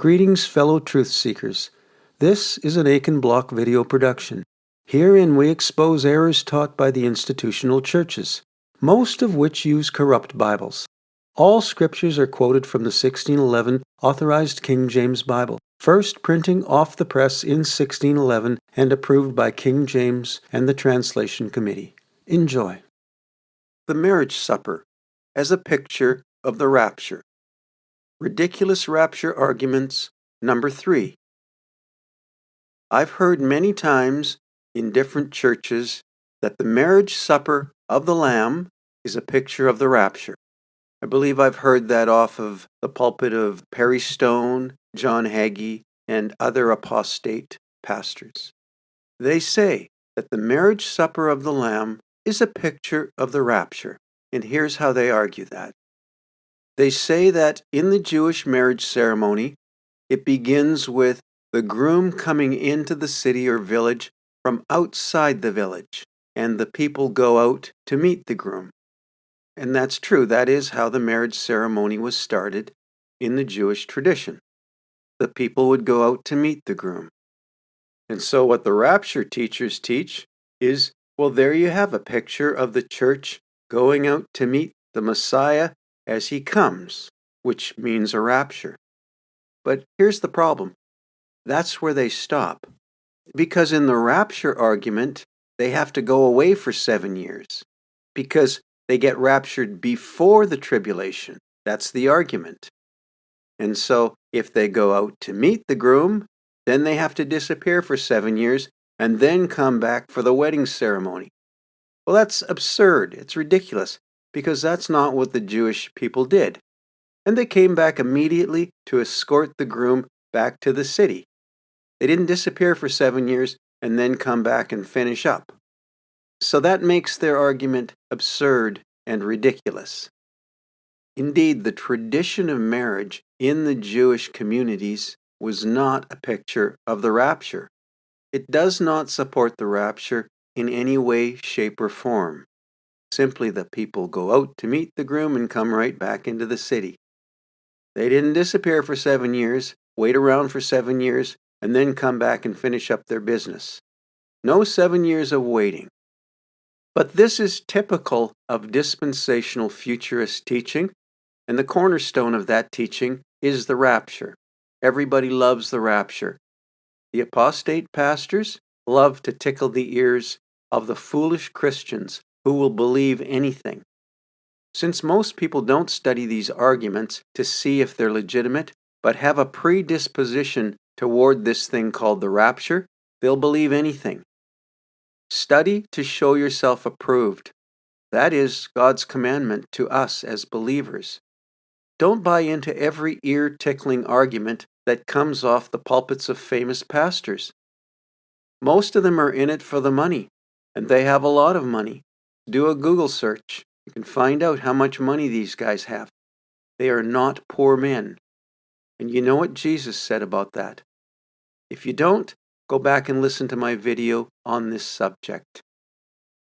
Greetings, fellow truth seekers. This is an Aiken Block video production. Herein we expose errors taught by the institutional churches, most of which use corrupt Bibles. All scriptures are quoted from the 1611 Authorized King James Bible, first printing off the press in 1611 and approved by King James and the Translation Committee. Enjoy. The Marriage Supper as a picture of the Rapture. Ridiculous Rapture Arguments, number 3. I've heard many times in different churches that the marriage supper of the Lamb is a picture of the rapture. I believe I've heard that off of the pulpit of Perry Stone, John Hagee, and other apostate pastors. They say that the marriage supper of the Lamb is a picture of the rapture, and here's how they argue that. They say that in the Jewish marriage ceremony, it begins with the groom coming into the city or village from outside the village, and the people go out to meet the groom. And that's true. That is how the marriage ceremony was started in the Jewish tradition. The people would go out to meet the groom. And so what the rapture teachers teach is, well, there you have a picture of the church going out to meet the Messiah as he comes, which means a rapture. But here's the problem. That's where they stop. Because in the rapture argument, they have to go away for 7 years. Because they get raptured before the tribulation. That's the argument. And so if they go out to meet the groom, then they have to disappear for 7 years and then come back for the wedding ceremony. Well, that's absurd. It's ridiculous. Because that's not what the Jewish people did. And they came back immediately to escort the groom back to the city. They didn't disappear for 7 years and then come back and finish up. So that makes their argument absurd and ridiculous. Indeed, the tradition of marriage in the Jewish communities was not a picture of the rapture. It does not support the rapture in any way, shape, or form. Simply the people go out to meet the groom and come right back into the city. They didn't disappear for 7 years, wait around for 7 years, and then come back and finish up their business. No 7 years of waiting. But this is typical of dispensational futurist teaching, and the cornerstone of that teaching is the rapture. Everybody loves the rapture. The apostate pastors love to tickle the ears of the foolish Christians who will believe anything. Since most people don't study these arguments to see if they're legitimate, but have a predisposition toward this thing called the rapture, they'll believe anything. Study to show yourself approved. That is God's commandment to us as believers. Don't buy into every ear-tickling argument that comes off the pulpits of famous pastors. Most of them are in it for the money, and they have a lot of money. Do a Google search. You can find out how much money these guys have. They are not poor men. And you know what Jesus said about that. If you don't, go back and listen to my video on this subject.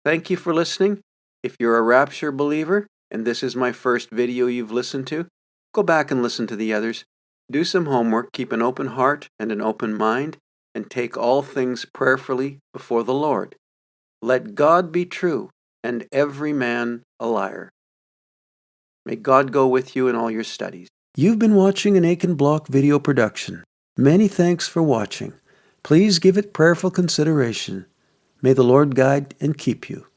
Thank you for listening. If you're a rapture believer, and this is my first video you've listened to, go back and listen to the others. Do some homework, keep an open heart and an open mind, and take all things prayerfully before the Lord. Let God be true, and every man a liar. May God go with you in all your studies. You've been watching an Aiken Block video production. Many thanks for watching. Please give it prayerful consideration. May the Lord guide and keep you.